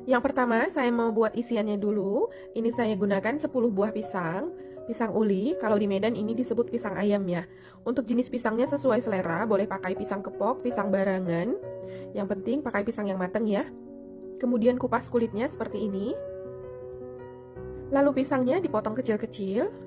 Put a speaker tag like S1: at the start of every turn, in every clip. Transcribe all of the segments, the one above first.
S1: Yang pertama, saya mau buat isiannya dulu. Ini saya gunakan 10 buah pisang. Pisang uli, kalau di Medan ini disebut pisang ayam ya. Untuk jenis pisangnya sesuai selera, boleh pakai pisang kepok, pisang barangan. Yang penting pakai pisang yang matang ya. Kemudian kupas kulitnya seperti ini. Lalu pisangnya dipotong kecil-kecil.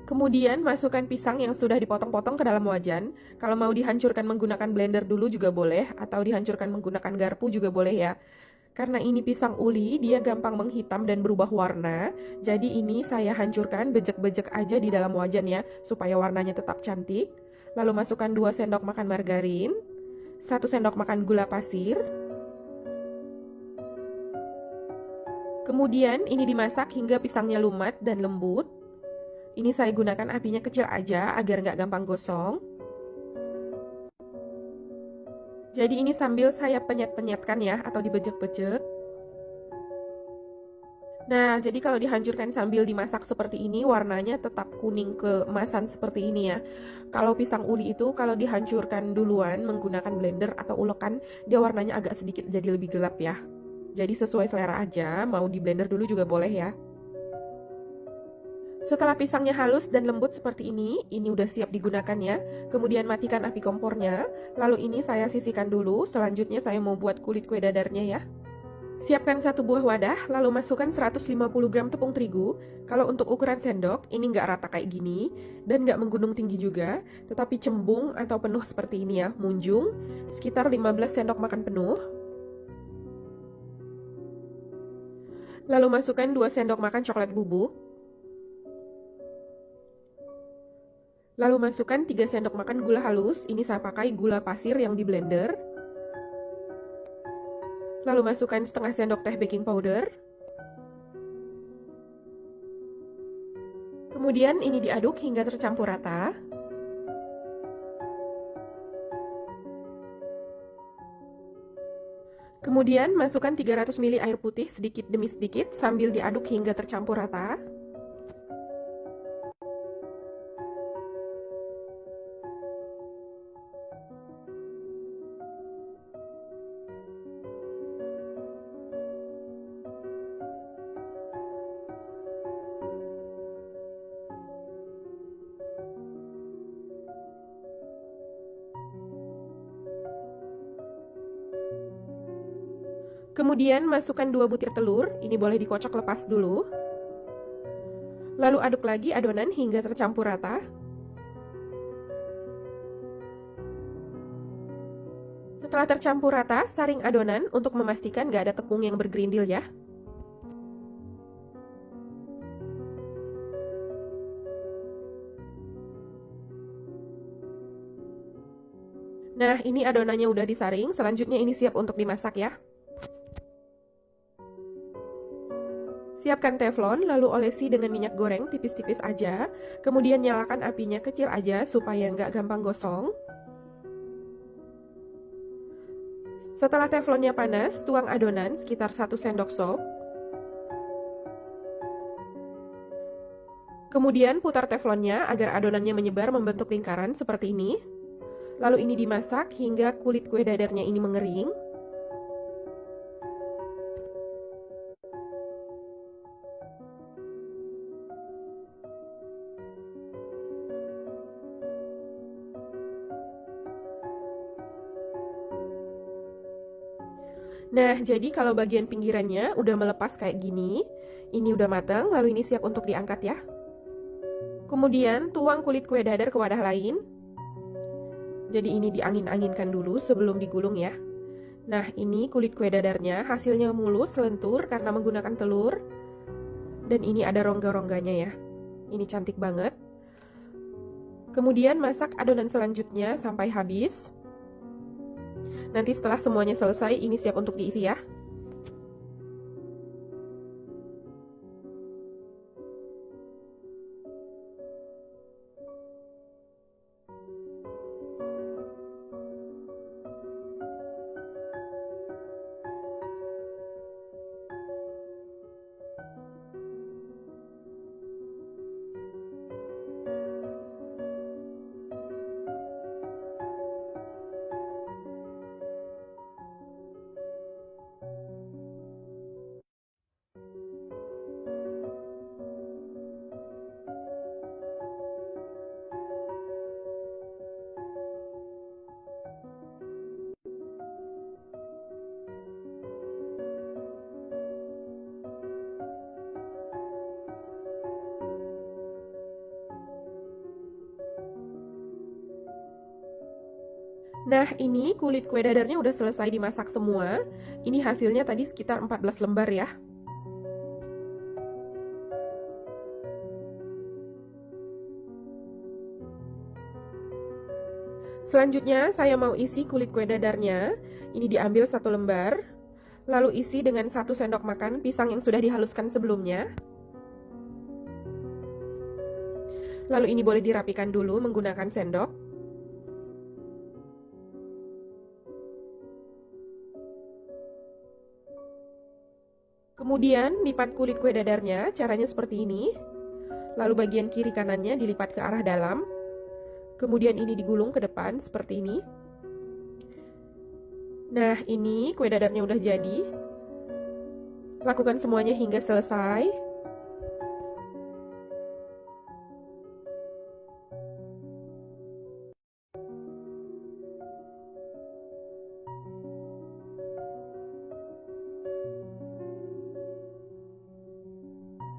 S1: Kemudian masukkan pisang yang sudah dipotong-potong ke dalam wajan. Kalau mau dihancurkan menggunakan blender dulu juga boleh, atau dihancurkan menggunakan garpu juga boleh ya. Karena ini pisang uli, dia gampang menghitam dan berubah warna. Jadi ini saya hancurkan bejek-bejek aja di dalam wajan ya, supaya warnanya tetap cantik. Lalu masukkan 2 sendok makan margarin, 1 sendok makan gula pasir. Kemudian ini dimasak hingga pisangnya lumat dan lembut. Ini saya gunakan apinya kecil aja agar nggak gampang gosong. Jadi ini sambil saya penyet-penyetkan ya, atau dibejek-bejek. Nah, jadi kalau dihancurkan sambil dimasak seperti ini, warnanya tetap kuning keemasan seperti ini ya. Kalau pisang uli itu, kalau dihancurkan duluan menggunakan blender atau ulekan, dia warnanya agak sedikit jadi lebih gelap ya. Jadi sesuai selera aja, mau di blender dulu juga boleh ya. Setelah pisangnya halus dan lembut seperti ini udah siap digunakan ya. Kemudian matikan api kompornya, lalu ini saya sisihkan dulu, selanjutnya saya mau buat kulit kue dadarnya ya. Siapkan 1 buah wadah, lalu masukkan 150 gram tepung terigu. Kalau untuk ukuran sendok, ini nggak rata kayak gini, dan nggak menggunung tinggi juga, tetapi cembung atau penuh seperti ini ya, munjung, sekitar 15 sendok makan penuh. Lalu masukkan 2 sendok makan coklat bubuk. Lalu masukkan 3 sendok makan gula halus, ini saya pakai gula pasir yang di blender. Lalu masukkan setengah sendok teh baking powder. Kemudian ini diaduk hingga tercampur rata. Kemudian masukkan 300 ml air putih sedikit demi sedikit sambil diaduk hingga tercampur rata. Kemudian masukkan 2 butir telur, ini boleh dikocok lepas dulu. Lalu aduk lagi adonan hingga tercampur rata. Setelah tercampur rata, saring adonan untuk memastikan gak ada tepung yang bergerindil ya. Nah, ini adonannya udah disaring, selanjutnya ini siap untuk dimasak ya. Siapkan teflon, lalu olesi dengan minyak goreng tipis-tipis aja. Kemudian nyalakan apinya kecil aja supaya nggak gampang gosong. Setelah teflonnya panas, tuang adonan sekitar 1 sendok sop. Kemudian putar teflonnya agar adonannya menyebar membentuk lingkaran seperti ini. Lalu ini dimasak hingga kulit kue dadarnya ini mengering. Nah, jadi kalau bagian pinggirannya udah melepas kayak gini, ini udah matang, lalu ini siap untuk diangkat ya. Kemudian tuang kulit kue dadar ke wadah lain. Jadi ini diangin-anginkan dulu sebelum digulung ya. Nah, ini kulit kue dadarnya hasilnya mulus, lentur karena menggunakan telur. Dan ini ada rongga-rongganya ya. Ini cantik banget. Kemudian masak adonan selanjutnya sampai habis. Nanti setelah semuanya selesai, ini siap untuk diisi ya. Nah, ini kulit kue dadarnya udah selesai dimasak semua. Ini hasilnya tadi sekitar 14 lembar ya. Selanjutnya, saya mau isi kulit kue dadarnya. Ini diambil 1 lembar. Lalu isi dengan 1 sendok makan pisang yang sudah dihaluskan sebelumnya. Lalu ini boleh dirapikan dulu menggunakan sendok. Kemudian lipat kulit kue dadarnya, caranya seperti ini. Lalu bagian kiri kanannya dilipat ke arah dalam. Kemudian ini digulung ke depan seperti ini. Nah, ini kue dadarnya udah jadi. Lakukan semuanya hingga selesai.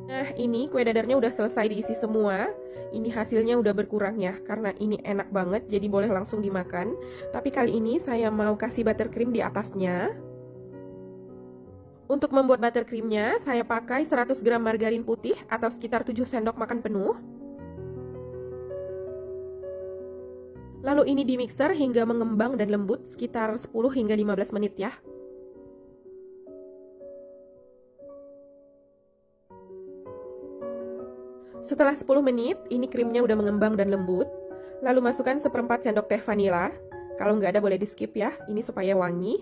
S1: Nah, ini kue dadarnya udah selesai diisi semua. Ini hasilnya udah berkurang ya, karena ini enak banget, jadi boleh langsung dimakan. Tapi kali ini saya mau kasih buttercream di atasnya. Untuk membuat buttercreamnya, saya pakai 100 gram margarin putih atau sekitar 7 sendok makan penuh. Lalu ini di mixer hingga mengembang dan lembut sekitar 10 hingga 15 menit ya. Setelah 10 menit, ini krimnya udah mengembang dan lembut. Lalu masukkan 1/4 sendok teh vanila. Kalau nggak ada boleh di skip ya, ini supaya wangi.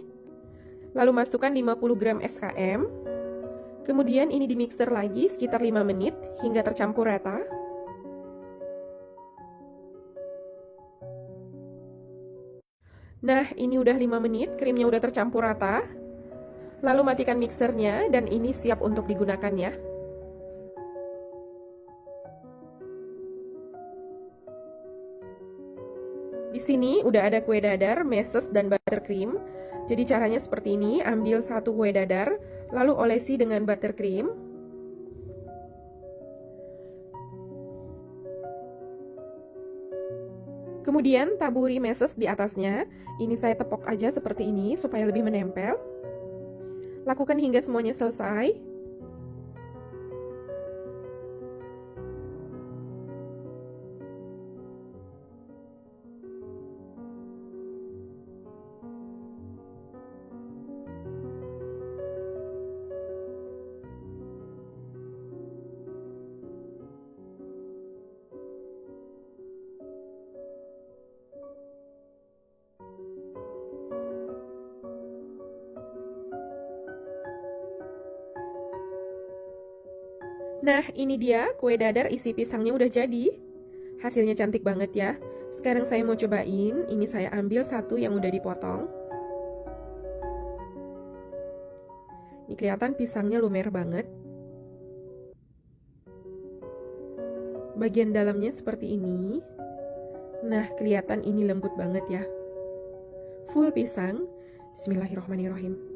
S1: Lalu masukkan 50 gram SKM. Kemudian ini di mixer lagi sekitar 5 menit hingga tercampur rata. Nah, ini udah 5 menit, krimnya udah tercampur rata. Lalu matikan mixernya dan ini siap untuk digunakan ya. Di sini udah ada kue dadar, meses, dan buttercream. Jadi caranya seperti ini, ambil 1 kue dadar, lalu olesi dengan buttercream. Kemudian taburi meses di atasnya. Ini saya tepok aja seperti ini supaya lebih menempel. Lakukan hingga semuanya selesai. Nah, ini dia kue dadar isi pisangnya udah jadi. Hasilnya cantik banget ya. Sekarang saya mau cobain. Ini saya ambil 1 yang udah dipotong. Ini kelihatan pisangnya lumer banget. Bagian dalamnya seperti ini. Nah, kelihatan ini lembut banget ya. Full pisang. Bismillahirrahmanirrahim.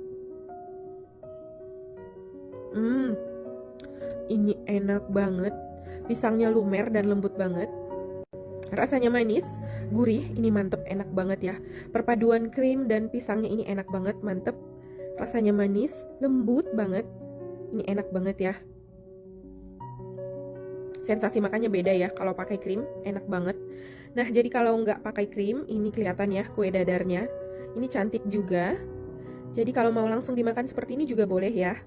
S1: Ini enak banget. Pisangnya lumer dan lembut banget. Rasanya manis, gurih, ini mantep, enak banget ya. Perpaduan krim dan pisangnya ini enak banget, mantep. Rasanya manis, lembut banget. Ini enak banget ya. Sensasi makannya beda ya, kalau pakai krim, enak banget. Nah, jadi kalau nggak pakai krim, ini kelihatan ya kue dadarnya. Ini cantik juga. Jadi kalau mau langsung dimakan seperti ini juga boleh ya.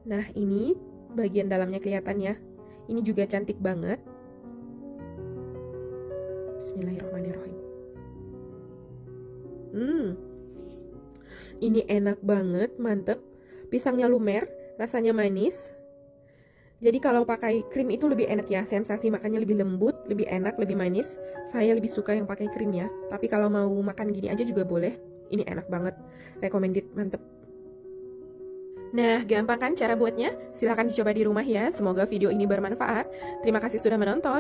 S1: Nah, ini bagian dalamnya kelihatan ya. Ini juga cantik banget. Bismillahirrahmanirrahim. Ini enak banget, mantep. Pisangnya lumer, rasanya manis. Jadi kalau pakai krim itu lebih enak ya, sensasi makannya lebih lembut, lebih enak, lebih manis. Saya lebih suka yang pakai krim ya. Tapi kalau mau makan gini aja juga boleh. Ini enak banget, recommended, mantep. Nah, gampang kan cara buatnya? Silahkan dicoba di rumah ya. Semoga video ini bermanfaat. Terima kasih sudah menonton.